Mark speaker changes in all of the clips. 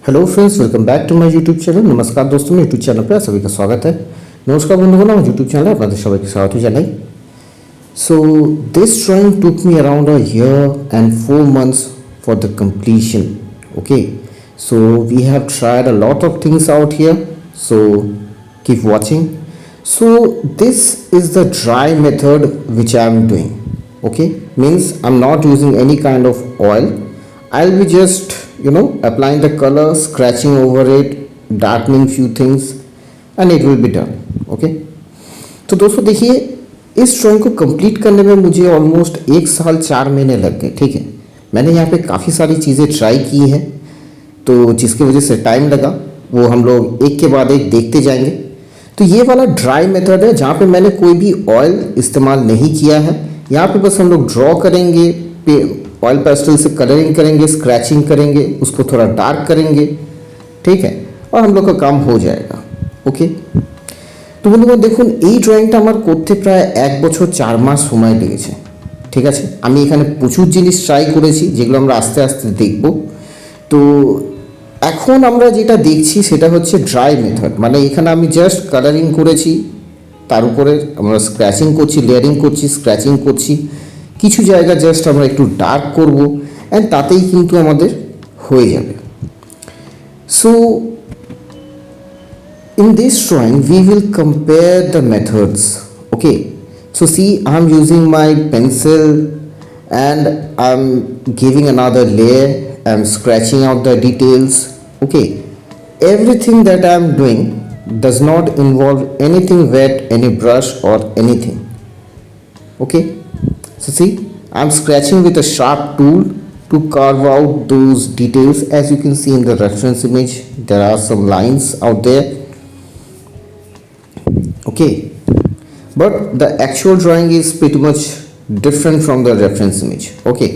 Speaker 1: Hello friends, welcome back to my YouTube channel. नमस्कार दोस्तों, मेरे यूट्यूब चैनल पर सभी का स्वागत है। नमस्कार बंधुगण, আমার यूट्यूब চ্যানেলে আপনাদের সবাইকে স্বাগত জানাই। So this drawing took me around a year and 4 months for the completion. Okay, so we have tried a lot of things out here, so keep watching. So this is the dry method which I am doing. Okay, means I'm not using any kind of oil. I'll be just applying the color, scratching over it, darkening few things, and it will be done. Okay, तो दोस्तों देखिए, इस drawing को complete करने में मुझे almost 1 साल 4 महीने लग गए। ठीक है, मैंने यहाँ पे काफ़ी सारी चीज़ें ट्राई की हैं, तो जिसकी वजह से टाइम लगा, वो हम लोग एक के बाद एक देखते जाएंगे। तो ये वाला ड्राई मेथड है जहाँ पे मैंने कोई भी ऑयल इस्तेमाल नहीं किया है। यहाँ पे बस हम लोग ड्रॉ करेंगे, ऑयल पेस्टल से कलरिंग करेंगे, स्क्रैचिंग करेंगे, उसको थोड़ा डार्क करेंगे, ठीक है, और हम लोग का काम हो जाएगा। ओके, তো বন্ধুগণ দেখুন, এই ড্রয়িংটা আমার করতে প্রায় 1 বছর 4 মাস সময় লেগেছে। ঠিক আছে, আমি এখানে প্রচুর জিনিস ট্রাই করেছি, যেগুলো আমরা আস্তে আস্তে দেখব। তো এখন আমরা যেটা দেখছি সেটা হচ্ছে ড্রাই মেথড, মানে এখানে আমি জাস্ট কালারিং করেছি, তার উপরে আমরা স্ক্র্যাচিং করছি, লেয়ারিং করছি, স্ক্র্যাচিং করছি, কিছু জায়গা জাস্ট আমরা একটু ডার্ক করব, অ্যান্ড তাতেই কিন্তু আমাদের হয়ে যাবে। So in this drawing we will compare the methods. Okay, so see, I'm using my pencil and I'm giving another layer, I'm scratching out the details. Okay, everything that I'm doing does not involve anything wet, any brush or anything. Okay, so see, I'm scratching with a sharp tool to carve out those details. As you can see in the reference image, there are some lines out there. Okay, but the actual drawing is pretty much different from the reference image. Okay,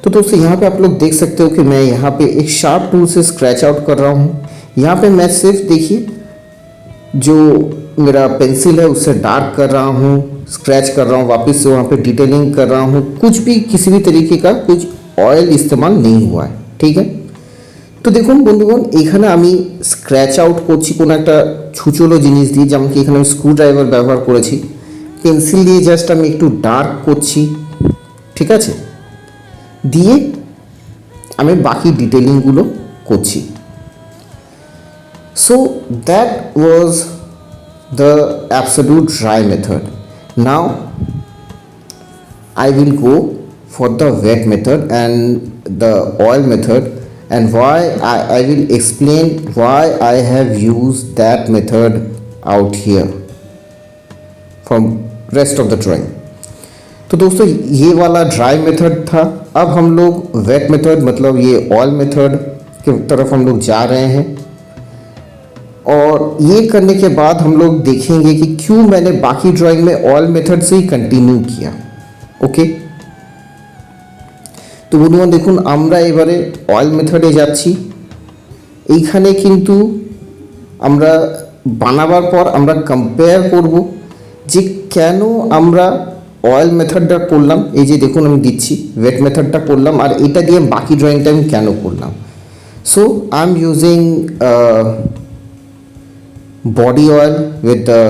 Speaker 1: तो दोस्तों यहाँ पे आप लोग देख सकते हो कि मैं यहाँ पे एक शार्प टूल से स्क्रैच आउट कर रहा हूँ। यहाँ पे मैं सिर्फ देखिए जो मेरा पेंसिल है उससे डार्क कर रहा हूँ, स्क्रैच कर रहा हूँ, वापस से वहाँ पे डिटेलिंग कर रहा हूँ। कुछ भी किसी भी तरीके का कुछ ऑयल इस्तेमाल नहीं हुआ है। ठीक है, তো দেখুন বন্ধুগণ, এখানে আমি স্ক্র্যাচ আউট করছি কোনো একটা ছুচলো জিনিস দিয়ে, যেমন কি এখানে আমি স্ক্রু ড্রাইভার ব্যবহার করেছি। পেন্সিল দিয়ে জাস্ট আমি একটু ডার্ক করছি, ঠিক আছে, দিয়ে আমি বাকি ডিটেলিংগুলো করছি। So that was the absolute dry method. Now I will go for the wet method and the oil method, and why I will explain why I have used that method out here from rest of the drawing. तो दोस्तों ये वाला dry method था। अब हम लोग wait method मतलब ये ऑयल मेथड की तरफ हम लोग जा रहे हैं, और ये करने के बाद हम लोग देखेंगे कि क्यों मैंने बाकी ड्राइंग में ऑयल मेथड से ही कंटिन्यू किया। ओके, তো বন্ধুগণ দেখুন, আমরা এবারে অয়েল মেথডে যাচ্ছি। এইখানে কিন্তু আমরা বানাবার পর আমরা কম্পেয়ার করব যে কেন আমরা অয়েল মেথডটা করলাম। এই যে দেখুন আমি দিচ্ছি, ওয়েট মেথডটা করলাম, আর এটা দিয়ে বাকি ড্রয়িংটা আমি কেন করলাম। So I am using body oil with the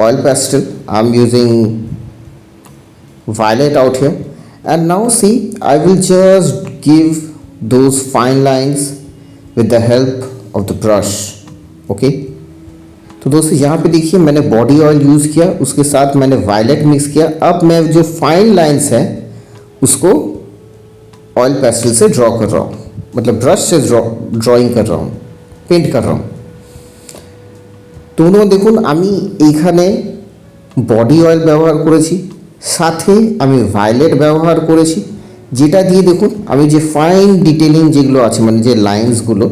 Speaker 1: oil pastel. I'm using violet out here, and now see, I will just give those fine lines with the help of the brush. Okay, तो दोस्तों यहाँ पे देखिए मैंने body oil use किया, उसके साथ मैंने वायलेट मिक्स किया। अब मैं जो फाइन लाइंस है उसको ऑयल पेस्टल से ड्रॉ कर रहा हूँ, मतलब ब्रश से ड्रॉइंग कर रहा हूँ, पेंट कर रहा हूँ। তো দেখুন আমি এইখানে বডি অয়েল ব্যবহার করেছি, সাথে আমি ভায়োলেট ব্যবহার করেছি, যেটা দিয়ে দেখুন আমি যে ফাইন ডিটেলিং যেগুলো আছে, মানে যে লাইন্সগুলো,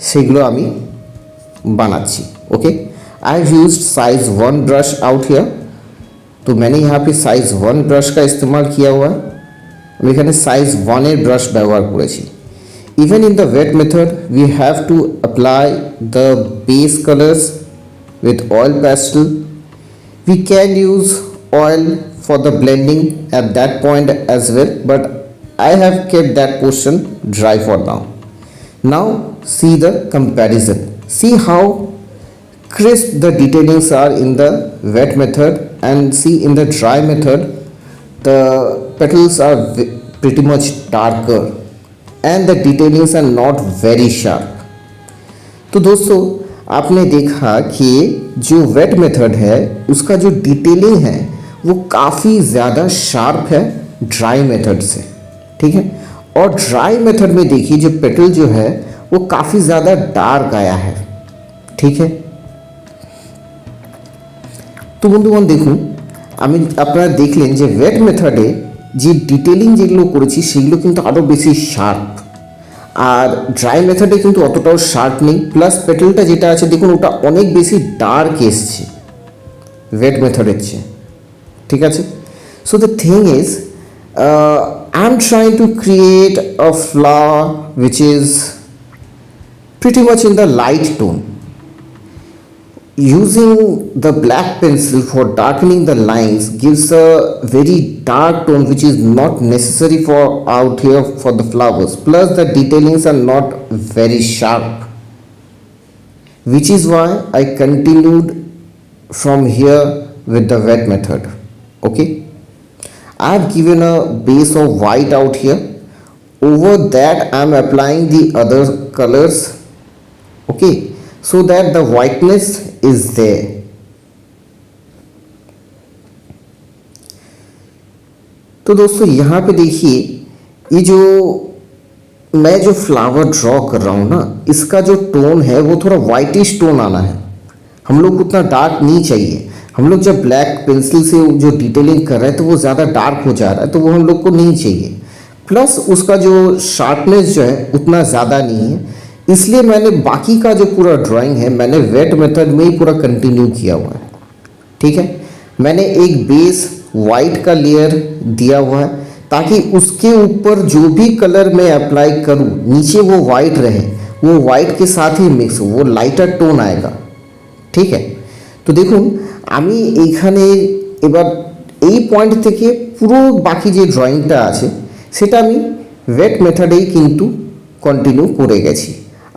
Speaker 1: সেগুলো আমি বানাচ্ছি। Okay, I have used size 1 brush out here. तो मैंने यहाँ पे साइज़ 1 ब्रश का इस्तेमाल किया हुआ है। আমি এখানে সাইজ 1 এর ব্রাশ ব্যবহার করেছি। Even in the wet method we have to apply the base colors with oil pastel. We can use oil for the blending at that point as well, but I have kept that portion dry for now. Now see the comparison. See how crisp the detailings are in the wet method, and see in the dry method the petals are pretty much darker and the detailings are not very sharp. तो दोस्तों आपने देखा कि जो wait method है उसका जो detailing है वो काफ़ी ज़्यादा शार्प है ड्राई मेथड से, ठीक है। और ड्राई मेथड में देखिए जो पेटल जो है वो काफ़ी ज़्यादा डार्क आया है, ठीक है। तो बंधुगण देखুন আমি আপনারা দেখলেন যে ওয়েট মেথডে যে ডিটেলিং যেগুলো করেছি সেগুলো কিন্তু আরও বেশি শার্প, আর ড্রাই মেথডে কিন্তু অতটাও শার্প নেই, প্লাস পেটেলটা যেটা আছে দেখুন ওটা অনেক বেশি ডার্ক এসছে ওয়েট মেথডের চেয়ে, ঠিক আছে। So the thing is I am trying to create a flower which is pretty much in the light tone. Using the black pencil for darkening the lines gives a very dark tone which is not necessary for out here for the flowers, plus the detailings are not very sharp, which is why I continued from here with the wet method. Okay, I have given a base of white out here. Over that I am applying the other colors, okay, so that the whiteness is there. तो दोस्तों यहाँ पे देखिए ये जो मैं जो flower draw कर रहा हूँ ना, इसका जो टोन है वो थोड़ा वाइटिश टोन आना है। हम लोग को उतना डार्क नहीं चाहिए। हम लोग जब ब्लैक पेंसिल से जो डिटेलिंग कर रहे हैं तो वो ज़्यादा डार्क हो जा रहा है, तो वो हम लोग को नहीं चाहिए। प्लस उसका जो शार्पनेस जो है उतना ज़्यादा नहीं है, इसलिए मैंने बाकी का जो पूरा ड्राइंग है मैंने वेट मेथड में ही पूरा कंटिन्यू किया हुआ है, ठीक है। मैंने एक बेस वाइट का लेयर दिया हुआ है ताकि उसके ऊपर जो भी कलर मैं अप्लाई करूँ नीचे वो वाइट रहे, वो वाइट के साथ ही मिक्स हो, वो लाइटर टोन आएगा, ठीक है। তো দেখুন আমি এইখানে এবার এই পয়েন্ট থেকে পুরো বাকি যে ড্রয়িংটা আছে সেটা আমি ওয়েট মেথডেই কিন্তু কন্টিনিউ করে গেছি।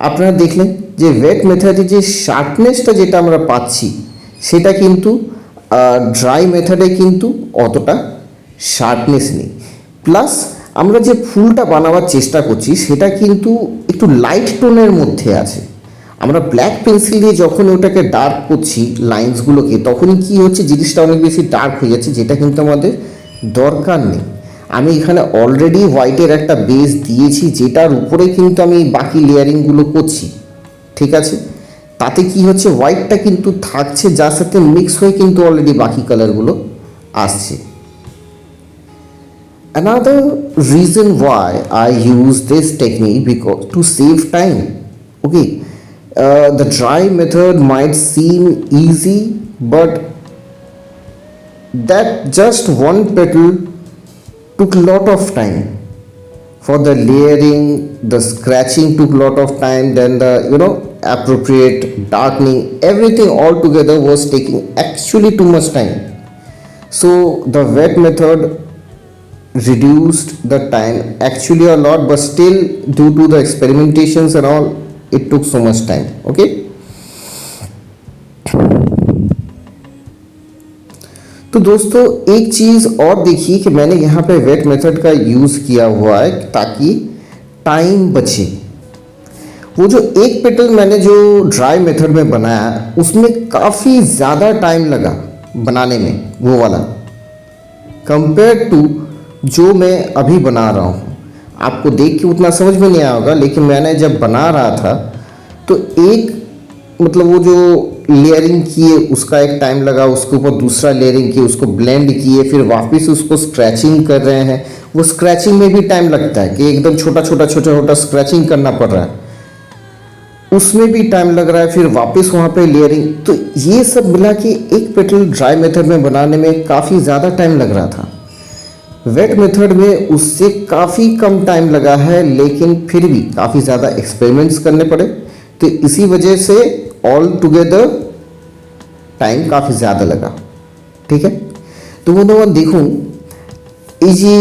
Speaker 1: আপনারা দেখলেন যে ওয়েট মেথডে যে শার্পনেসটা যেটা আমরা পাচ্ছি সেটা কিন্তু ড্রাই মেথডে কিন্তু অতটা শার্পনেস নেই। প্লাস আমরা যে ফুলটা বানাবার চেষ্টা করছি সেটা কিন্তু একটু লাইট টোনের মধ্যে আছে। আমরা ব্ল্যাক পেন্সিল দিয়ে যখন ওটাকে ডার্ক করছি লাইন্সগুলোকে, তখনই কী হচ্ছে জিনিসটা অনেক বেশি ডার্ক হয়ে যাচ্ছে, যেটা কিন্তু আমাদের দরকার নেই। আমি এখানে অলরেডি হোয়াইটের একটা বেস দিয়েছি যেটার উপরে কিন্তু আমি বাকি লেয়ারিংগুলো করছি, ঠিক আছে। তাতে কি হচ্ছে হোয়াইটটা কিন্তু থাকছে, যার সাথে মিক্স হয়ে কিন্তু অলরেডি বাকি কালারগুলো আসছে। Another reason why I use this technique because to save time. Okay, the dry method might seem easy, but that just one petal took a lot of time. For the layering, the scratching took a lot of time, then the appropriate darkening, everything all together was taking actually too much time. So the wet method reduced the time actually a lot, but still due to the experimentations and all it took so much time. Okay, तो दोस्तों एक चीज़ और देखिए कि मैंने यहाँ पे wait method का यूज़ किया हुआ है ताकि टाइम बचे। वो जो एक पेटल मैंने जो ड्राई मेथड में बनाया उसमें काफ़ी ज़्यादा टाइम लगा बनाने में, वो वाला कंपेयर टू जो मैं अभी बना रहा हूँ। आपको देख के उतना समझ में नहीं आया होगा, लेकिन मैंने जब बना रहा था तो एक मतलब वो जो लेयरिंग किए उसका एक टाइम लगा, उसके ऊपर दूसरा लेयरिंग किए, उसको ब्लेंड किए, फिर वापस उसको स्क्रैचिंग कर रहे हैं। वो स्क्रैचिंग में भी टाइम लगता है कि एकदम छोटा छोटा स्क्रैचिंग करना पड़ रहा है, उसमें भी टाइम लग रहा है, फिर वापस वहाँ पे लेयरिंग। तो ये सब मिला के एक पेटल ड्राई मेथड में बनाने में काफ़ी ज़्यादा टाइम लग रहा था। वेट मेथड में उससे काफ़ी कम टाइम लगा है, लेकिन फिर भी काफ़ी ज़्यादा एक्सपेरिमेंट्स करने पड़े, तो इसी वजह से ऑल टुगेदर टाइम काफ़ी ज़्यादा लगा, ठीक है। তো বন্ধুগণ দেখুন, এই যে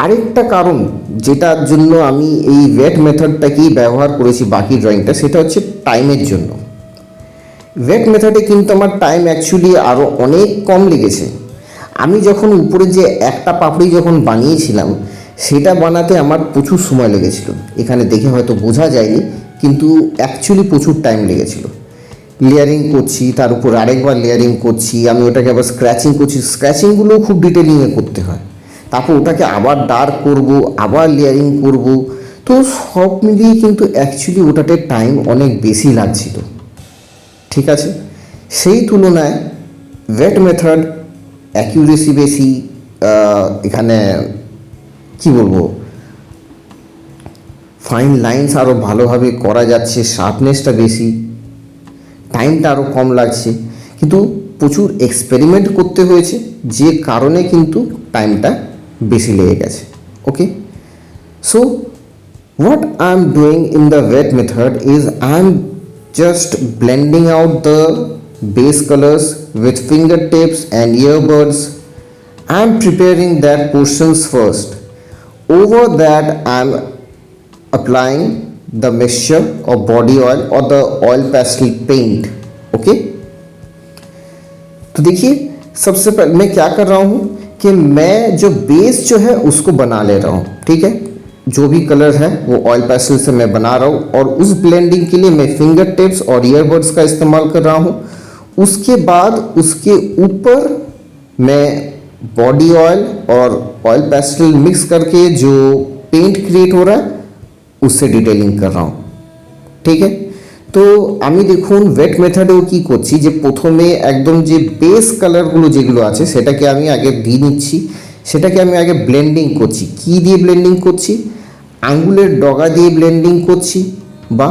Speaker 1: আরেকটা কারণ যেটার জন্য আমি এই ওয়েট মেথডটাকেই ব্যবহার করেছি বাকি ড্রয়িংটা, সেটা হচ্ছে টাইমের জন্য। ওয়েট মেথডে কিন্তু আমার টাইম অ্যাকচুয়ালি আরও অনেক কম লেগেছে। আমি যখন উপরে যে একটা পাপড়ি যখন বানিয়েছিলাম, সেটা বানাতে আমার প্রচুর সময় লেগেছিল। এখানে দেখে হয়তো বোঝা যায়নি, কিন্তু অ্যাকচুয়ালি প্রচুর টাইম লেগেছিল। লেয়ারিং করছি, তার উপর আরেকবার লেয়ারিং করছি, আমি ওটাকে আবার স্ক্র্যাচিং করছি, স্ক্র্যাচিংগুলোও খুব ডিটেলিংয়ে করতে হয়। তারপর ওটাকে আবার ডার্ক করব, আবার লেয়ারিং করব। তো সব মিলিয়ে কিন্তু অ্যাকচুয়ালি ওটাতে টাইম অনেক বেশি লাগছিল। ঠিক আছে, সেই তুলনায় ওয়েট মেথড অ্যাকিউরেসি বেশি, এখানে কি বলবো, ফাইন লাইন্স আরও ভালোভাবে করা যাচ্ছে, শার্পনেসটা বেশি, টাইমটা আরও কম লাগছে। কিন্তু প্রচুর এক্সপেরিমেন্ট করতে হয়েছে, যে কারণে কিন্তু টাইমটা বেশি লেগে গেছে। ওকে, so what I'm doing in the wet method is I'm just blending out the base colors with fingertips and earbuds. I'm preparing that portions first. Over that I'm applying the mixture of body oil or the oil pastel paint. Okay, तो देखिए सबसे पहले मैं क्या कर रहा हूँ कि मैं जो बेस जो है उसको बना ले रहा हूँ। ठीक है, जो भी कलर है वो ऑयल पेस्टल से मैं बना रहा हूँ, और उस ब्लेंडिंग के लिए मैं फिंगर टिप्स और ईयरबड्स का इस्तेमाल कर रहा हूँ। उसके बाद उसके ऊपर मैं बॉडी ऑयल और ऑयल पेस्टल मिक्स करके जो पेंट क्रिएट हो रहा है उससे डिटेलिंग कर रहा हूँ। ठीक है, তো আমি দেখুন ওয়েট মেথডেও কী করছি, যে প্রথমে একদম যে বেস কালারগুলো যেগুলো আছে সেটাকে আমি আগে দিয়ে নিচ্ছি, সেটাকে আমি আগে ব্লেন্ডিং করছি। কি দিয়ে ব্লেন্ডিং করছি? আঙ্গুলের ডগা দিয়ে ব্লেন্ডিং করছি বা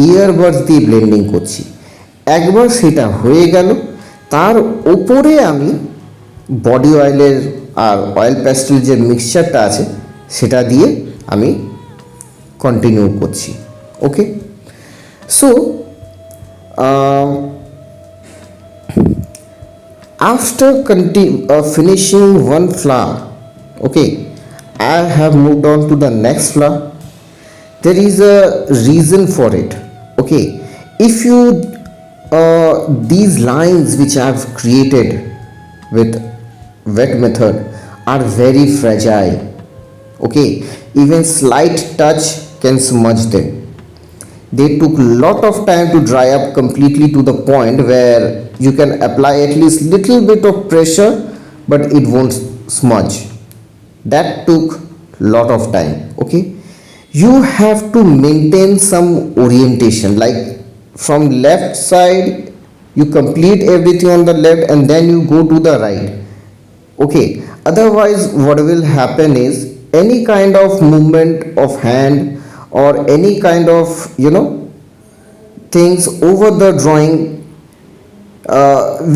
Speaker 1: ইয়ারবাডস দিয়ে ব্লেন্ডিং করছি। একবার সেটা হয়ে গেল, তার ওপরে আমি বডি অয়েলের আর অয়েল প্যাস্টেল যে মিক্সচারটা আছে সেটা দিয়ে আমি কন্টিনিউ করছি। ওকে, so after finishing one flower, okay, I have moved on to the next flower. There is a reason for it. Okay, if you these lines which I have created with wet method are very fragile. Okay, even slight touch can smudge them. They took lot of time to dry up completely to the point where you can apply at least little bit of pressure but it won't smudge. That took lot of time. Okay, you have to maintain some orientation, like from left side you complete everything on the left and then you go to the right. Okay, otherwise what will happen is any kind of movement of hand or any kind of things over the drawing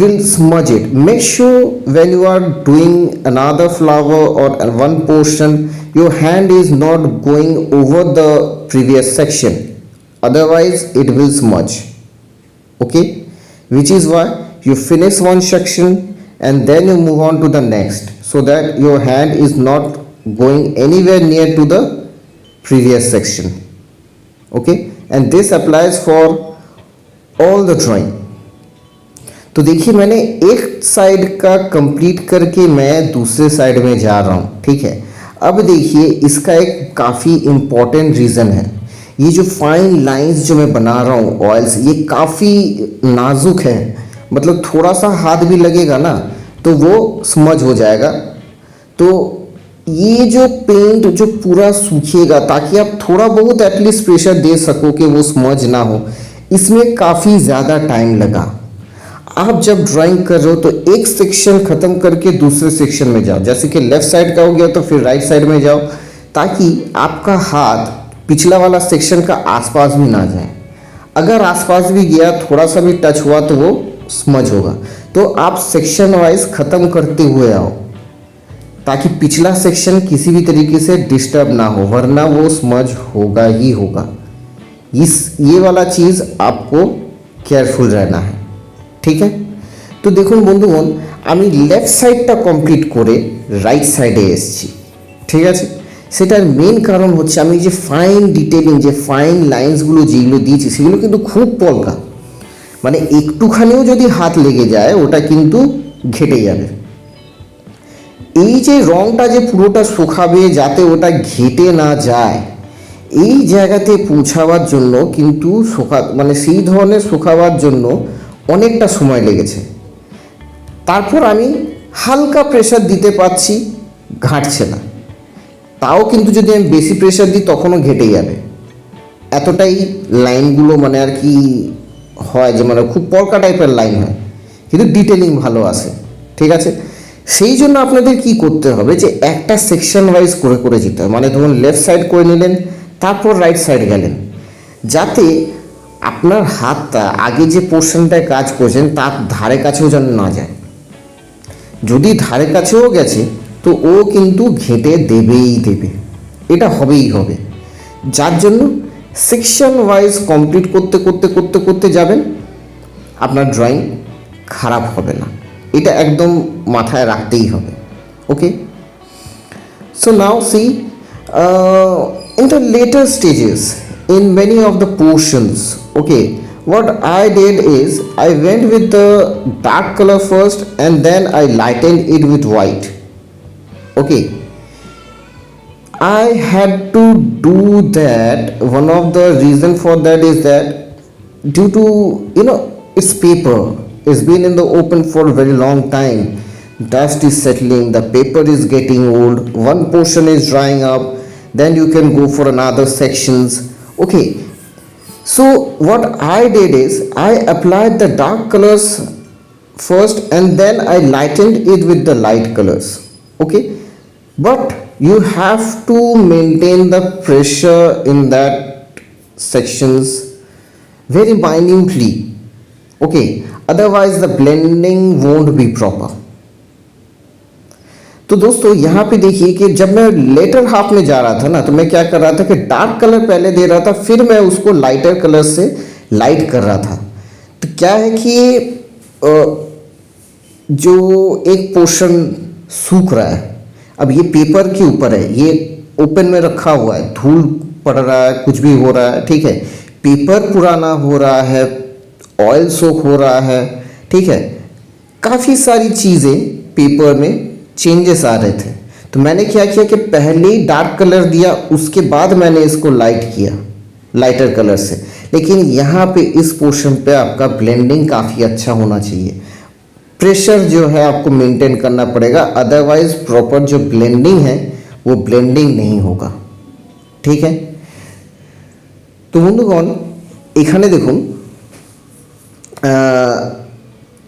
Speaker 1: will smudge it. Make sure when you are doing another flower or one portion, your hand is not going over the previous section, otherwise it will smudge. Okay, which is why you finish one section and then you move on to the next, so that your hand is not going anywhere near to the previous section. Okay, and this applies for all the drawing. तो देखिए मैंने एक side का complete करके मैं दूसरे side में जा रहा हूँ। ठीक है, अब देखिए इसका एक काफ़ी इम्पॉर्टेंट रीज़न है। ये जो फाइन लाइंस जो मैं बना रहा हूँ ऑयल्स, ये काफ़ी नाजुक है, मतलब थोड़ा सा हाथ भी लगेगा ना तो वो स्मज हो जाएगा। तो ये जो पेंट जो पूरा सूखेगा, ताकि आप थोड़ा बहुत एटलीस्ट प्रेशर दे सको कि वो स्मज ना हो, इसमें काफ़ी ज़्यादा टाइम लगा। आप जब ड्राइंग कर रहे हो तो एक सेक्शन ख़त्म करके दूसरे सेक्शन में जाओ, जैसे कि लेफ़्ट साइड का हो गया तो फिर राइट साइड में जाओ, ताकि आपका हाथ पिछला वाला सेक्शन का आसपास भी ना जाए। अगर आसपास भी गया, थोड़ा सा भी टच हुआ तो वो स्मज होगा। तो आप सेक्शन वाइज ख़त्म करते हुए आओ, ताकि पिछला सेक्शन किसी भी तरीके से डिस्टर्ब ना हो, वरना वो स्मज होगा ही होगा। ये वाला चीज़ आपको केयरफुल रहना है। ठीक है, तो দেখুন বন্ধুগণ, আমি লেফট সাইডটা কমপ্লিট করে রাইট সাইডে এসেছি, ঠিক আছে। সেটার মেন কারণ হচ্ছে আমি যে ফাইন ডিটেলিং, যে ফাইন লাইন্সগুলো যেগুলো দিয়েছি সেগুলো কিন্তু খুব পলকা, মানে একটুখানিও যদি হাত লেগে যায় ওটা কিন্তু ঘেটে যাবে। এই যে রঙটা যে পুরোটা শুকাবে যাতে ওটা ঘেটে না যায়, এই জায়গাতে পৌঁছাবার জন্য কিন্তু মানে সেই ধরনের শুকাবার জন্য অনেকটা সময় লেগেছে। তারপর আমি হালকা প্রেশার দিতে পারছি, ঘাঁটছে না। তাও কিন্তু যদি আমি বেশি প্রেশার দিই তখনও ঘেটে যাবে। এতটাই লাইনগুলো মানে আর কি হয় যে মানে খুব পলকা টাইপের লাইন হয়, কিন্তু ডিটেলিং ভালো আসে, ঠিক আছে। সেই জন্য আপনাদের কি করতে হবে যে একটা সেকশন ওয়াইজ করে করে যেতে হবে। মানে ধরুন লেফট সাইড করে নিলেন, তারপর রাইট সাইড গেলেন, যাতে আপনার হাতটা আগে যে পোর্শনটায় কাজ করছেন তার ধারে কাছেও যেন না যায়। যদি ধারে কাছেও গেছে তো ও কিন্তু ঘেঁটে দেবেই দেবে, এটা হবেই হবে। যার জন্য সেকশন ওয়াইজ কমপ্লিট করতে করতে করতে করতে যাবেন, আপনার ড্রয়িং খারাপ হবে না, এটা একদম মাথায় রাখতেই হবে। Okay, so now see in the later stages in many of the portions, okay, what I did is I went with the dark color first and then I lightened it with white. Okay, I had to do that. One of the reason for that is that due to, you know, it's paper, it's been in the open for a very long time, dust is settling, the paper is getting old, one portion is drying up, then you can go for another sections. Okay, so what I did is I applied the dark colors first and then I lightened it with the light colors. Okay, but you have to maintain the pressure in that sections very minutely. Okay, otherwise the blending won't be proper. तो दोस्तों यहाँ पे देखिए कि जब मैं letter half में जा रहा था ना, तो मैं क्या कर रहा था कि डार्क कलर पहले दे रहा था, फिर मैं उसको लाइटर कलर से लाइट कर रहा था। तो क्या है कि जो एक पोर्शन सूख रहा है, अब ये पेपर के ऊपर है, ये ओपन में रखा हुआ है, धूल पड़ रहा है, कुछ भी हो रहा है, ठीक है, पेपर पुराना हो रहा है, ऑयल सोक हो रहा है, ठीक है, काफ़ी सारी चीज़ें पेपर में चेंजेस आ रहे थे। तो मैंने क्या किया कि पहले ही डार्क कलर दिया, उसके बाद मैंने इसको लाइट किया लाइटर कलर से। लेकिन यहाँ पे इस पोर्शन पे आपका ब्लेंडिंग काफ़ी अच्छा होना चाहिए, प्रेशर जो है आपको मेंटेन करना पड़ेगा, अदरवाइज प्रॉपर जो ब्लेंडिंग है वो ब्लेंडिंग नहीं होगा, ठीक है। তো বন্ধুগণ এখানে দেখুন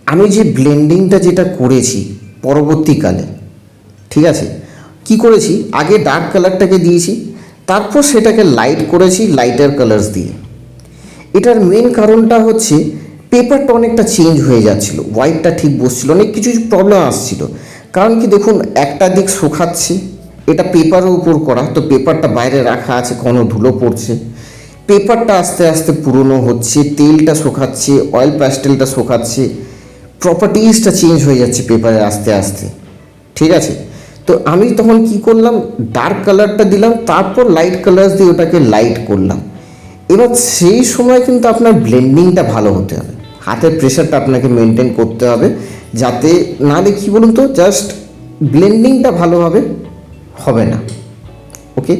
Speaker 1: আমি যে ব্লেন্ডিংটা যেটা করেছি পরবর্তীকালে, ঠিক আছে, কি করেছি, আগে ডার্ক কালারটাকে দিয়েছি, তারপর সেটাকে লাইট করেছি লাইটার কালার্স দিয়ে। এটার মেন কারণটা হচ্ছে পেপারটা অনেকটা চেঞ্জ হয়ে যাচ্ছিল, হোয়াইটটা ঠিক বসছিল, অনেক কিছু প্রবলেম আসছিল। কারণ কি দেখুন, একটা দিক শুকাচ্ছে, এটা পেপারের উপর করা, তো পেপারটা বাইরে রাখা আছে, কোনো ধুলো পড়ছে, পেপারটা আস্তে আস্তে পুরনো হচ্ছে, তেলটা শুকাচ্ছে, অয়েল প্যাস্টেলটা শুকাচ্ছে, প্রপার্টিজটা চেঞ্জ হয়ে যাচ্ছে পেপারে আস্তে আস্তে, ঠিক আছে। তো আমি তখন কি করলাম, ডার্ক কালারটা দিলাম, তারপর লাইট কালার্স দিয়ে ওটাকে লাইট করলাম। এবার সেই সময় কিন্তু আপনার ব্লেন্ডিংটা ভালো হতে হবে, হাতের প্রেশারটা আপনাকে মেনটেন করতে হবে, যাতে নাহলে কী বলুন তো, জাস্ট ব্লেন্ডিংটা ভালোভাবে হবে না। ওকে,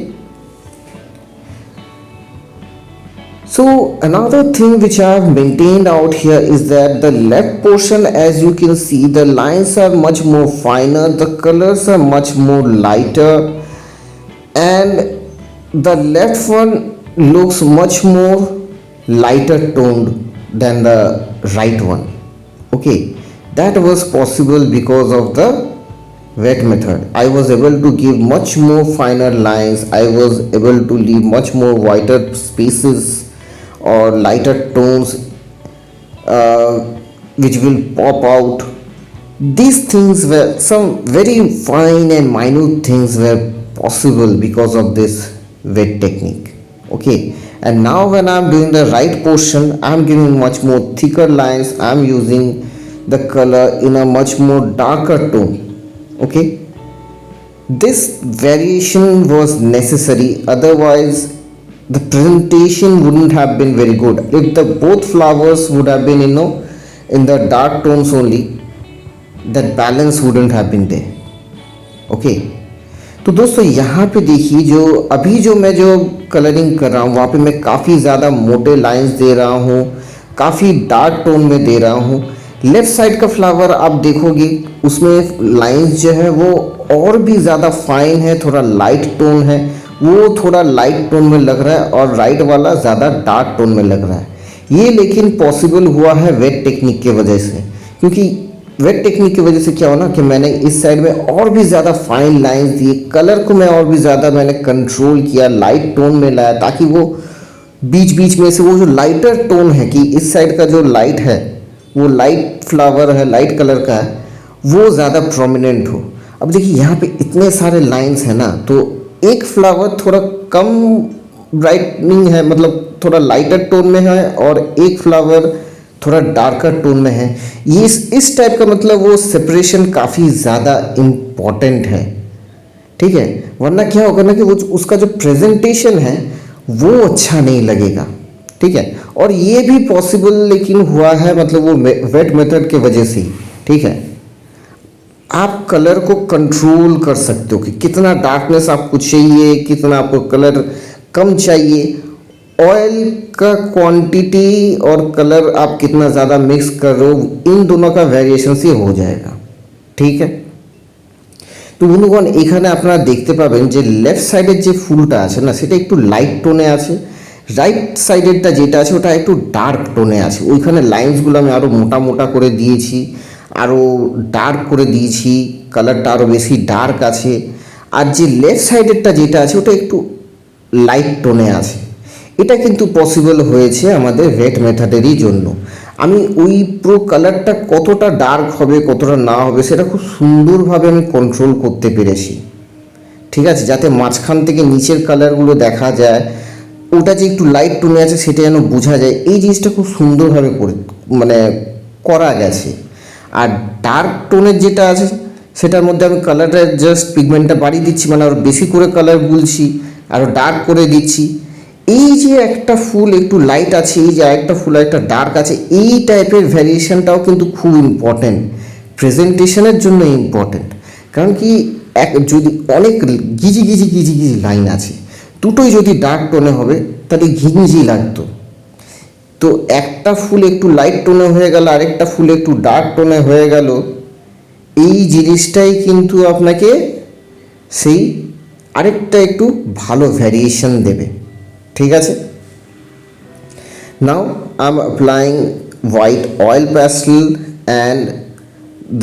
Speaker 1: so another thing which I have maintained out here is that the left portion, as you can see, the lines are much more finer, the colors are much more lighter, and the left one looks much more lighter toned than the right one. Okay, that was possible because of the wet method. I was able to give much more finer lines, I was able to leave much more whiter spaces or lighter tones which will pop out. These things were some very fine and minute things were possible because of this wet technique. Okay, and now when I'm doing the right portion, I'm giving much more thicker lines, I'm using the color in a much more darker tone. Okay, this variation was necessary, otherwise the presentation wouldn't have been very good. If the both flowers would have been in the dark tones only, that balance wouldn't have been there. Okay, तो दोस्तों यहाँ पे देखिए, जो अभी जो मैं जो कलरिंग कर रहा हूँ वहाँ पे मैं काफ़ी ज़्यादा मोटे लाइंस दे रहा हूँ, काफ़ी डार्क टोन में दे रहा हूँ। लेफ़्ट साइड का फ्लावर आप देखोगे उसमें लाइंस जो है वो और भी ज़्यादा फाइन है, थोड़ा लाइट टोन है, वो थोड़ा लाइट टोन में लग रहा है, और राइट वाला ज़्यादा डार्क टोन में लग रहा है। ये लेकिन पॉसिबल हुआ है वेट टेक्निक की वजह से, क्योंकि वेट टेक्निक की वजह से क्या हो ना कि मैंने इस साइड में और भी ज़्यादा फाइन लाइंस दिए, कलर को मैं और भी ज़्यादा मैंने कंट्रोल किया, लाइट टोन में लाया, ताकि वो बीच बीच में से वो जो लाइटर टोन है कि इस साइड का जो लाइट है वो लाइट फ्लावर है, लाइट कलर का है, वो ज़्यादा प्रोमिनेंट हो। अब देखिए यहाँ पे इतने सारे लाइंस हैं ना, तो एक फ्लावर थोड़ा कम ब्राइटनिंग है, मतलब थोड़ा लाइटर टोन में है, और एक फ्लावर थोड़ा डार्कर टोन में है। ये इस टाइप का मतलब वो सेपरेशन काफ़ी ज़्यादा इम्पॉर्टेंट है, ठीक है, वरना क्या होगा ना कि वो उसका जो प्रेजेंटेशन है वो अच्छा नहीं लगेगा, ठीक है। और ये भी पॉसिबल लेकिन हुआ है, मतलब वो वेट मेथड के वजह से, ठीक है। आप कलर को कंट्रोल कर सकते हो कि कितना डार्कनेस आपको चाहिए, कितना आपको कलर कम चाहिए। ऑयल का क्वांटिटी और कलर आप कितना ज़्यादा मिक्स कर रहे हो, इन दोनों का वेरिएशन से हो जाएगा, ठीक है। তো বন্ধুগণ এখানে আপনারা দেখতে পাবেন যে লেফট সাইডের যে ফুলটা আছে না সেটা একটু লাইট টোনে আছে, রাইট সাইডেরটা যেটা আছে ওটা একটু ডার্ক টোনে আছে। ওইখানে লাইন্সগুলো আমি আরও মোটা মোটা করে দিয়েছি, আরও ডার্ক করে দিয়েছি, কালারটা আরও বেশি ডার্ক আছে। আর যে লেফট সাইডেরটা যেটা আছে ওটা একটু লাইট টোনে আছে। এটা কিন্তু পসিবল হয়েছে আমাদের ওয়েট মেথডেরই জন্য। আমি ওই পুরো কালারটা কতটা ডার্ক হবে কতটা না হবে সেটা খুব সুন্দরভাবে আমি কন্ট্রোল করতে পেরেছি, ঠিক আছে, যাতে মাঝখান থেকে নিচের কালারগুলো দেখা যায়, ওটা যে একটু লাইট টোনে আছে সেটা যেন বোঝা যায়, এই জিনিসটা খুব সুন্দরভাবে করা গেছে। আর ডার্ক টোনের যেটা আছে সেটার মধ্যে আমি কালারটা জাস্ট পিগমেন্টটা বাড়িয়ে দিচ্ছি, মানে আরও বেশি করে কালার গুলছি, আরও ডার্ক করে দিচ্ছি। এই যে একটা ফুল একটু লাইট আছে, এই যে আরেকটা ফুল একটা ডার্ক আছে, এই টাইপের ভ্যারিয়েশনটাও কিন্তু খুব ইম্পর্ট্যান্ট, প্রেজেন্টেশনের জন্য ইম্পর্ট্যান্ট। কারণ কি যদি অনেক গিজি গিজি গিজি গিজি লাইন আছে, দুটোই যদি ডার্ক টোনে হবে তাহলে ঘিঞ্জি লাগতো। তো একটা ফুল একটু লাইট টোনে হয়ে গেল, আরেকটা ফুল একটু ডার্ক টোনে হয়ে গেল, এই জিনিসটাই কিন্তু আপনাকে সেই আরেকটা একটু ভালো ভ্যারিয়েশন দেবে, ঠিক আছে। Now I am applying white oil pastel and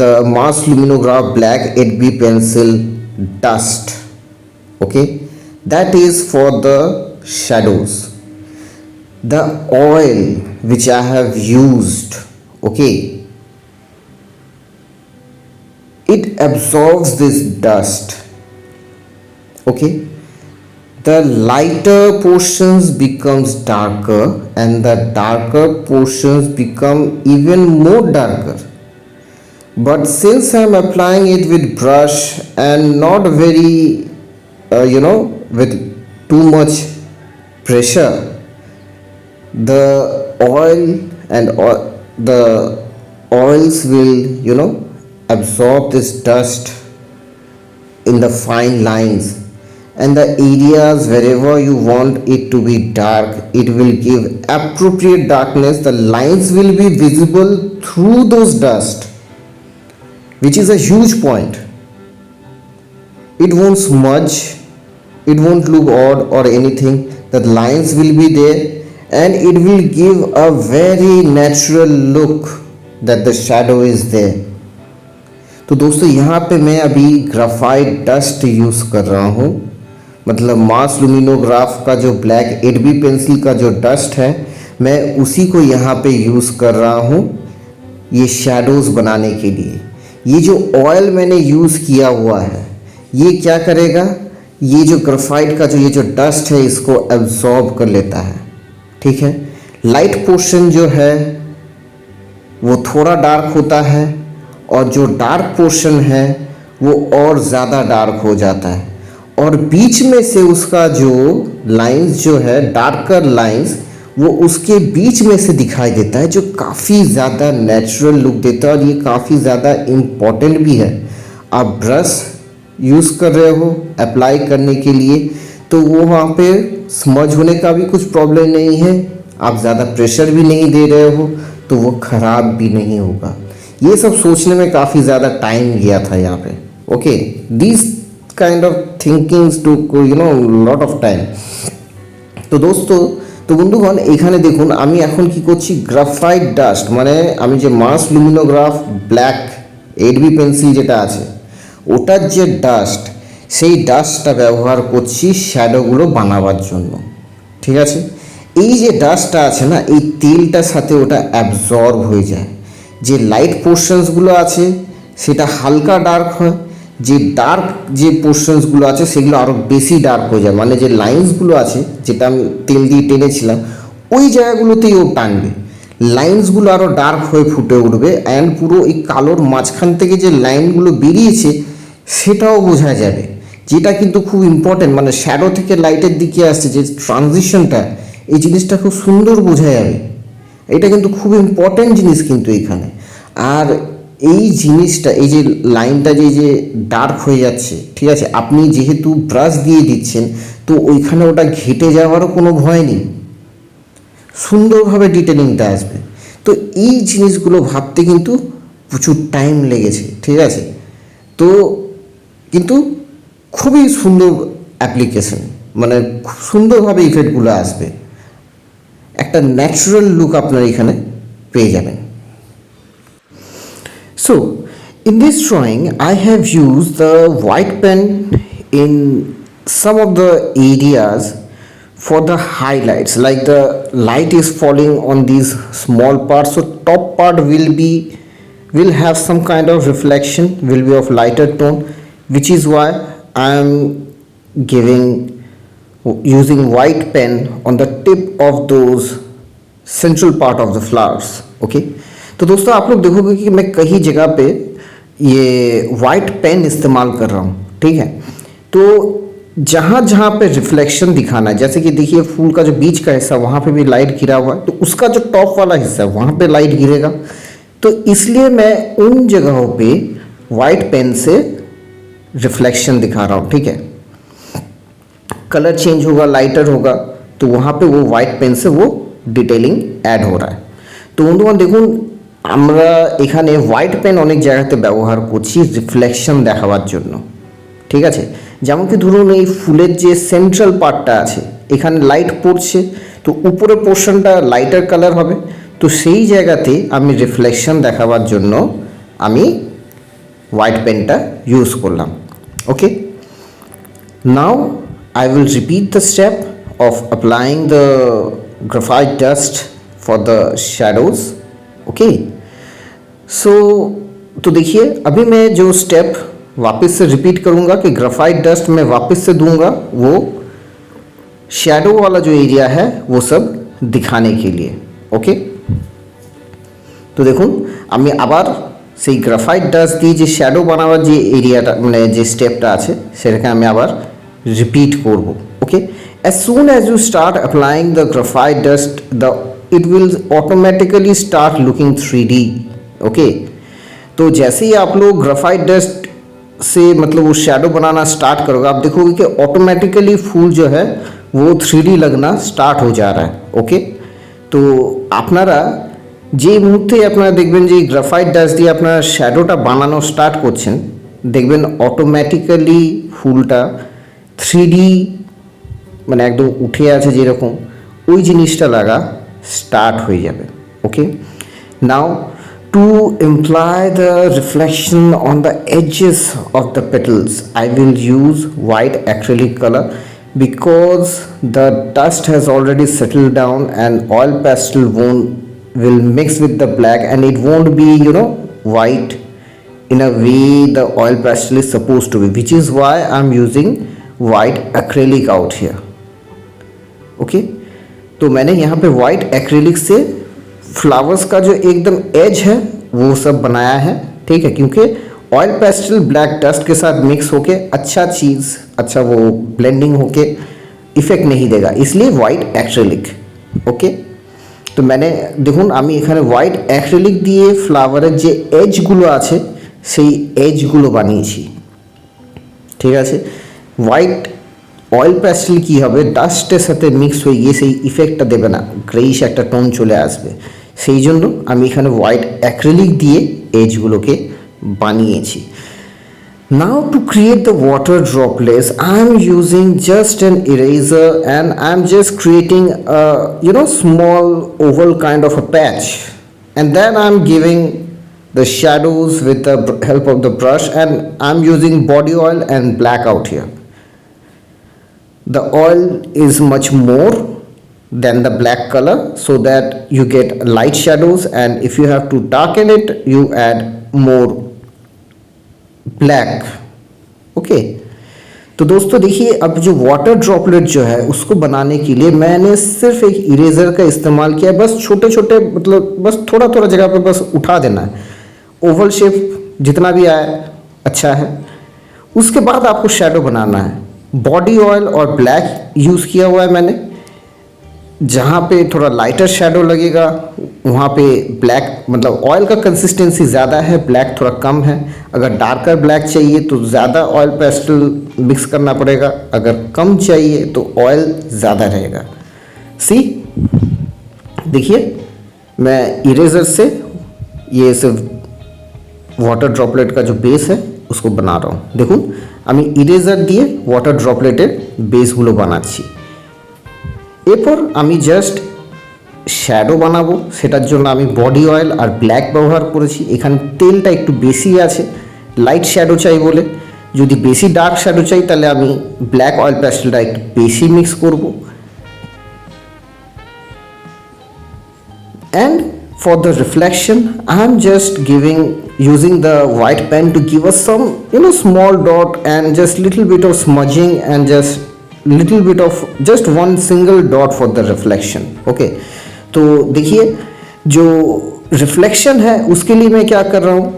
Speaker 1: the Mars Lumograph black 8B pencil dust, okay, that is for the shadows. The oil which I have used, okay, it absorbs this dust, okay. The lighter portions becomes darker and the darker portions become even more darker. But since I am applying it with brush and not very with too much pressure, the oil and the oils will absorb this dust in the fine lines, and the areas wherever you want it to be dark, it will give appropriate darkness. The lines will be visible through those dust, which is a huge point. It won't smudge, it won't look odd or anything. The lines will be there and it will give a very natural look that the shadow is there. तो दोस्तों यहाँ पे मैं अभी graphite dust use कर रहा हूँ, मतलब मास लुमिनोग्राफ का जो ब्लैक 8B पेंसिल का जो डस्ट है मैं उसी को यहाँ पे यूज़ कर रहा हूँ ये शैडोज़ बनाने के लिए। ये जो ऑयल मैंने यूज़ किया हुआ है ये क्या करेगा, ये जो ग्राफाइट का जो ये जो डस्ट है इसको एब्जॉर्ब कर लेता है, ठीक है। लाइट पोर्शन जो है वो थोड़ा डार्क होता है और जो डार्क पोर्शन है वो और ज़्यादा डार्क हो जाता है, और बीच में से उसका जो लाइंस जो है डार्कर लाइंस वो उसके बीच में से दिखाई देता है, जो काफ़ी ज़्यादा नेचुरल लुक देता है और ये काफ़ी ज़्यादा इम्पॉर्टेंट भी है। आप ब्रश यूज़ कर रहे हो अप्लाई करने के लिए तो वो वहाँ पे स्मज होने का भी कुछ प्रॉब्लम नहीं है, आप ज़्यादा प्रेशर भी नहीं दे रहे हो तो वो ख़राब भी नहीं होगा। ये सब सोचने में काफ़ी ज़्यादा टाइम गया था यहाँ पे। Okay, this kind of thinkings to lot of time. তো দোস্ত তো বন্ধুগণ এখানে দেখুন আমি এখন কি করছি, গ্রাফাইট ডাস্ট মানে আমি যে মার্স লুমিনোগ্রাফ ব্ল্যাক 8B পেন্সিল যেটা আছে ওটার যে ডাস্ট সেই ডাস্টটা ব্যবহার করছি শ্যাডোগুলো বানাবার জন্য। ঠিক আছে, এই যে ডাস্টটা আছে না এই তেলটার সাথে ওটা অ্যাবজর্ব হয়ে যায়, যে লাইট পোর্শনসগুলো আছে সেটা হালকা ডার্ক হয়, যে ডার্ক যে পোর্শনসগুলো আছে সেগুলো আরও বেশি ডার্ক হয়ে যায়, মানে যে লাইন্সগুলো আছে যেটা আমি তেল দিয়ে টেনেছিলাম ওই জায়গাগুলোতেই ও টানবে, লাইন্সগুলো আরও ডার্ক হয়ে ফুটে উঠবে অ্যান্ড পুরো এই কালোর মাঝখান থেকে যে লাইনগুলো বেরিয়েছে সেটাও বোঝা যাবে, যেটা কিন্তু খুব ইম্পর্টেন্ট, মানে শ্যাডো থেকে লাইটের দিকে আসছে যে ট্রানজিশনটা এই জিনিসটা খুব সুন্দর বোঝা যাবে। এটা কিন্তু খুব ইম্পর্টেন্ট জিনিস কিন্তু এখানে। আর এই জিনিসটা এই যে লাইনটা যে ডার্ক হয়ে যাচ্ছে, ঠিক আছে, আপনি যেহেতু ব্রাশ দিয়ে দিচ্ছেন তো ওইখানে ওটা ঘেটে যাওয়ারও কোনো ভয় নেই, সুন্দরভাবে ডিটেলিংটা আসবে। তো এই জিনিসগুলো ভাবতে কিন্তু প্রচুর টাইম লেগেছে, ঠিক আছে, তো কিন্তু খুবই সুন্দর অ্যাপ্লিকেশন, মানে খুব সুন্দরভাবে ইফেক্টগুলো আসবে, একটা ন্যাচারাল লুক আপনার এখানে পেয়ে যাবেন। So, in this drawing, I have used the white pen in some of the areas for the highlights, like the light is falling on these small parts, so top part will have some kind of reflection, will be of lighter tone, which is why I am using white pen on the tip of those central part of the flowers. Okay, तो दोस्तों आप लोग देखोगे कि मैं कई जगह पे ये वाइट पेन इस्तेमाल कर रहा हूँ, ठीक है, तो जहाँ जहाँ पे रिफ्लेक्शन दिखाना है, जैसे कि देखिए फूल का जो बीच का हिस्सा वहाँ पे भी लाइट गिरा हुआ है, तो उसका जो टॉप वाला हिस्सा है वहाँ पे लाइट गिरेगा, तो इसलिए मैं उन जगहों पे वाइट पेन से रिफ्लेक्शन दिखा रहा हूँ। ठीक है, कलर चेंज होगा, लाइटर होगा, तो वहाँ पे वो वाइट पेन से वो ডিটেলিং অ্যাড हो रहा है। তো বন্ধুগণ দেখুন আমরা এখানে হোয়াইট পেন অনেক জায়গাতে ব্যবহার করছি রিফ্লেকশন দেখাবার জন্য, ঠিক আছে, যেমন কি ধরুন এই ফুলের যে সেন্ট্রাল পার্টটা আছে এখানে লাইট পড়ছে তো উপরের পোর্শনটা লাইটার কালার হবে, তো সেই জায়গাতে আমি রিফ্লেকশন দেখাবার জন্য আমি হোয়াইট পেনটা ইউজ করলাম। ওকে, নাও I will repeat the step of applying the graphite dust for the shadows. Okay, so तो देखिए अभी मैं जो स्टेप वापस से रिपीट करूँगा कि ग्राफाइट डस्ट मैं वापस से दूंगा वो शैडो वाला जो एरिया है वो सब दिखाने के लिए। ओके, तो देखুন আমি আবার সেই গ্রাফাইট ডাস্ট দিয়ে যে শ্যাডো বানাবার যে এরিয়াটা মানে যে স্টেপটা আছে সেটাকে আমি আবার রিপিট করব। ওকে, as soon as you start applying the graphite dust it will automatically start looking 3D। Okay, तो जैसे ही आप लोग ग्राफाइट डस्ट से मतलब वो शैडो बनाना स्टार्ट करोगे आप देखोगे कि ऑटोमेटिकली फूल जो है वो 3D लगना स्टार्ट हो जा रहा है। ओके, तो আপনারা যে মুহূর্তে আপনারা দেখবেন যে গ্রাফাইট ডাস্ট দিয়ে আপনারা শ্যাডোটা বানানো স্টার্ট করছেন দেখবেন অটোমেটিক্যালি ফুলটা 3D মানে একদম উঠে আছে যেরকম ওই জিনিসটা লাগা স্টার্ট হয়ে যাবে। ওকে, নাও to imply the reflection on the edges of the petals I will use white acrylic color because the dust has already settled down and oil pastel will mix with the black and it won't be white in a way the oil pastel is supposed to be, which is why I'm using white acrylic out here। Okay, तो मैंने यहाँ पे white acrylic से flowers का जो एकदम as है वो सब बनाया है, ठीक है, क्योंकि ऑयल पेस्टल ब्लैक डस्ट के साथ मिक्स होके अच्छा वो ब्लेंडिंग होके इफेक्ट नहीं देगा, इसलिए वाइट एक्रेलिक। ओके, तो मैंने দেখুন আমি এখানে হোয়াইট অ্যাক্রিলিক দিয়ে ফ্লাওয়ারের যে এজগুলো আছে সেই এজগুলো বানিয়েছি, ঠিক আছে। হোয়াইট অয়েল প্যাস্টেল কী হবে, ডাস্টের সাথে মিক্স হয়ে গিয়ে সেই ইফেক্টটা দেবে না, গ্রেইশ একটা টোন চলে আসবে, সেই জন্য আমি এখানে হোয়াইট অ্যাক্রিলিক দিয়ে এজগুলোকে বানিয়েছি। Now to create the water droplets, I am using just an eraser and I am just creating a small oval kind of a patch, and then I am giving the shadows with the help of the brush, and I am using body oil and black out here. The oil is much more than the black color so that you get light shadows, and if you have to darken it you add more black. Okay, तो दोस्तों देखिए, अब जो water droplet जो है उसको बनाने के लिए मैंने सिर्फ एक इरेजर का इस्तेमाल किया, बस छोटे छोटे मतलब बस थोड़ा थोड़ा जगह पे बस उठा देना है, ओवल शेप जितना भी आए अच्छा है। उसके बाद आपको शेडो बनाना है। बॉडी ऑयल और ब्लैक यूज़ किया हुआ है मैंने, जहाँ पे थोड़ा लाइटर शेडो लगेगा वहाँ पे ब्लैक मतलब ऑयल का कंसिस्टेंसी ज़्यादा है, ब्लैक थोड़ा कम है। अगर डार्कर ब्लैक चाहिए तो ज़्यादा ऑयल पेस्टल मिक्स करना पड़ेगा, अगर कम चाहिए तो ऑयल ज़्यादा रहेगा। सी देखिए, मैं इरेजर से ये सिर्फ वाटर ड्रॉपलेट का जो बेस है उसको बना रहा हूँ। देखो আমি ইরেজার দিয়ে ওয়াটার ড্রপলেটের বেসগুলো বানাচ্ছি। এরপর আমি জাস্ট শ্যাডো বানাবো, সেটার জন্য আমি বডি অয়েল আর ব্ল্যাক ব্যবহার করেছি। এখানে তেলটা একটু বেশি আছে লাইট শ্যাডো চাই বলে। যদি বেশি ডার্ক শ্যাডো চাই তাহলে আমি ব্ল্যাক অয়েল প্যাস্টেলটা একটু বেশি মিক্স করব। And for the reflection I am just using the white pen to give us some small dot and just little bit of smudging and just little bit of just one single dot for the reflection। Okay, तो देखिए जो reflection है उसके लिए मैं क्या कर रहा हूँ,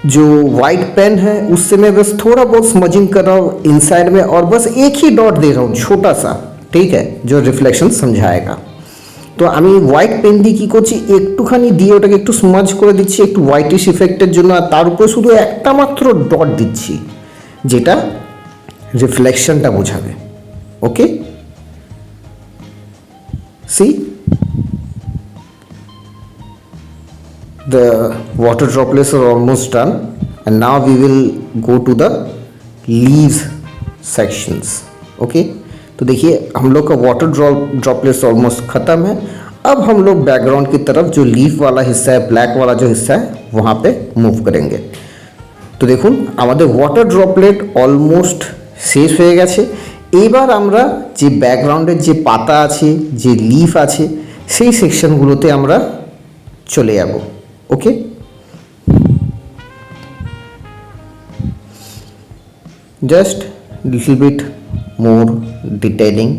Speaker 1: जो वाइट पेन है उससे मैं बस थोड़ा बहुत स्मजिंग कर रहा हूँ इनसाइड में और बस एक ही डॉट दे रहा हूँ छोटा सा, ठीक है, जो रिफ्लेक्शन समझाएगा। তো আমি হোয়াইট পেন দিয়ে কী করছি, একটুখানি দিয়ে ওটাকে একটু স্মাজ করে দিচ্ছি একটু হোয়াইটিশ ইফেক্টের জন্য, আর তার উপরে শুধু একটা মাত্র ডট দিচ্ছি যেটা রিফ্লেকশনটা বোঝাবে। ওকে, C the water droplets are almost done and now we will go to the leaves sections। okay, तो देखिए हम लोग का वाटर ड्रॉपलेट्स ऑलमोस्ट ख़त्म है। अब हम लोग बैकग्राउंड की तरफ जो लीफ वाला हिस्सा है, ब्लैक वाला जो हिस्सा है वहाँ पे मूव करेंगे। तो देखুন আমাদের ওয়াটার ড্রপলেট অলমোস্ট শেষ হয়ে গেছে। এবার আমরা যে ব্যাকগ্রাউন্ডের যে পাতা আছে, যে লিফ আছে, সেই সেকশনগুলোতে আমরা চলে যাব। Okay, just little bit more detailing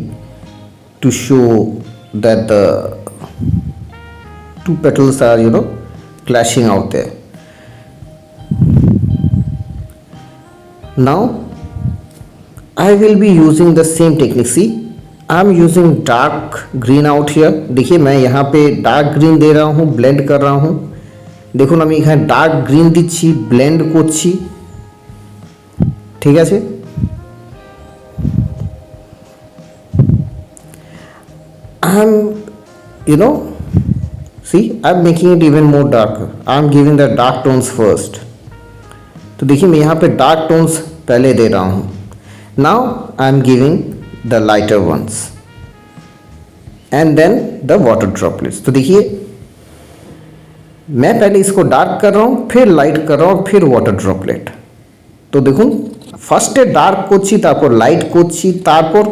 Speaker 1: to show that the two petals are clashing out there। now I will be using the same technique। see I am using dark green out here। देखिए मैं यहाँ पे dark green दे रहा हूँ, blend कर रहा हूँ। देखो আমি এখানে ডার্ক গ্রিন দিচ্ছি, ব্লেন্ড করছি, ঠিক আছে। I'm see I'm making it even more darker। I'm giving the dark tones first। तो देखिए मैं यहाँ पे डार्क टोन्स पहले दे रहा हूँ। now I'm giving the lighter ones and then the water droplets। तो देखिए मैं पहले इसको डार्क कर रहा हूँ, फिर लाइट कर रहा हूँ, फिर वाटर ड्रॉपलेट। तो देखুন ফার্স্টে ডার্ক করছি, তারপর লাইট করছি, তারপর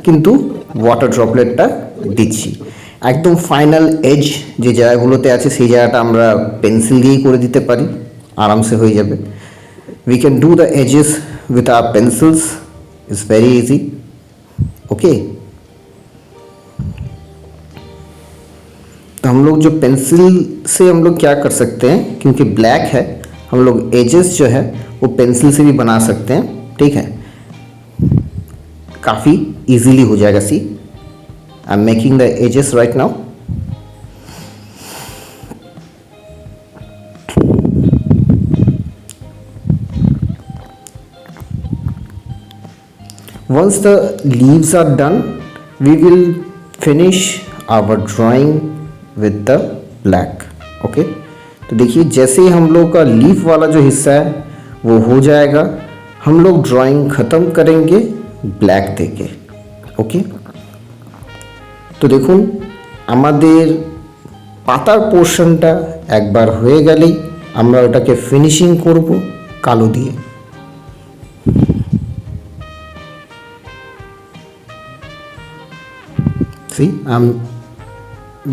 Speaker 1: কিন্তু ওয়াটার ড্রপলেটটা দিচ্ছি। একদম ফাইনাল এজ যে জায়গাগুলোতে আছে সেই জায়গাটা আমরা পেন্সিল দিয়েই করে দিতে পারি, আরামসে হয়ে যাবে। We can do the edges with our pencils, it's very easy. Okay, तो हम लोग जो पेंसिल से हम लोग क्या कर सकते हैं, क्योंकि ब्लैक है, हम लोग एजेस जो है वो पेंसिल से भी बना सकते हैं, ठीक है। काफ़ी इजीली हो जाएगा। See I am making the edges right now. Once the leaves are done, we will finish our drawing with the black. Okay? तो देखिए जैसे ही हम लोग का लीफ वाला जो हिस्सा है वो हो जाएगा, हम लोग ड्राइंग ख़त्म करेंगे ব্ল্যাক থেকে। ওকে, তো দেখুন আমাদের পাতার পোর্শনটা একবার হয়ে গেলেই আমরা ওটাকে ফিনিশিং করব কালো দিয়ে। See, I'm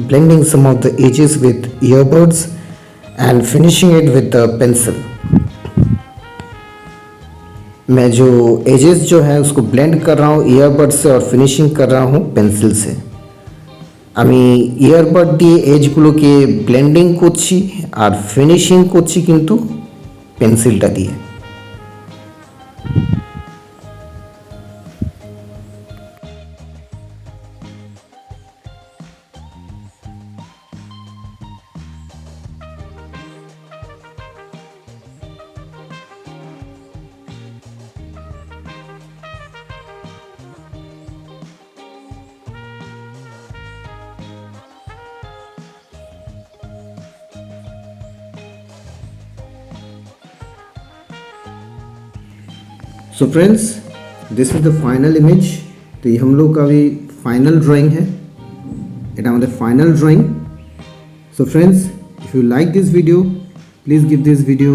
Speaker 1: blending some of the edges with earbuds and finishing it with the pencil. मैं जो एजेस जो है उसको ब्लेंड कर रहा हूँ ईयरबड से और फिनिशिंग कर रहा हूँ पेंसिल से। আমি ইয়ারবাড দিয়ে এজগুলোকে ব্লেন্ডিং করছি আর ফিনিশিং করছি কিন্তু পেন্সিলটা দিয়ে। So friends, this is the final image. तो ये हम लोग का भी फाइनल ड्राइंग है, এটা আমাদের final drawing. So friends, if you like this video, please give this video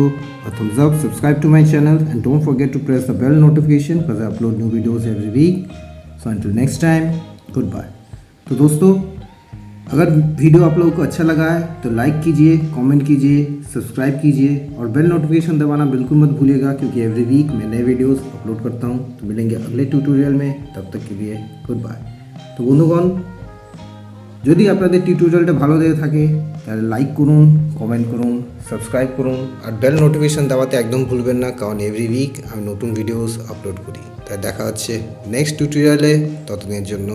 Speaker 1: a thumbs up, subscribe to my channel and don't forget to press the bell notification because I upload new videos every week. So until next time, goodbye। तो दोस्तों, अगर video आप लोगों को अच्छा लगा है तो लाइक कीजिए, कमेंट कीजिए, सब्सक्राइब कीजिए और बेल नोटिफिकेशन दबाना बिल्कुल मत भूलिएगा क्योंकि एवरी वीक मैं नए वीडियोस अपलोड करता हूँ। तो मिलेंगे अगले ट्यूटोरियल में, तब तक के लिए गुड बाय। तो বন্ধুগণ, যদি আপনাদের টিউটোরিয়ালটা ভালো লেগে থাকে তাহলে লাইক করুন, কমেন্ট করুন, সাবস্ক্রাইব করুন আর বেল নোটিফিকেশান দাবাতে একদম ভুলবেন না, কারণ এভরি উইক আমি নতুন ভিডিওস আপলোড করি। তাই দেখা হচ্ছে নেক্সট টিউটোরিয়ালে, ততদিনের জন্য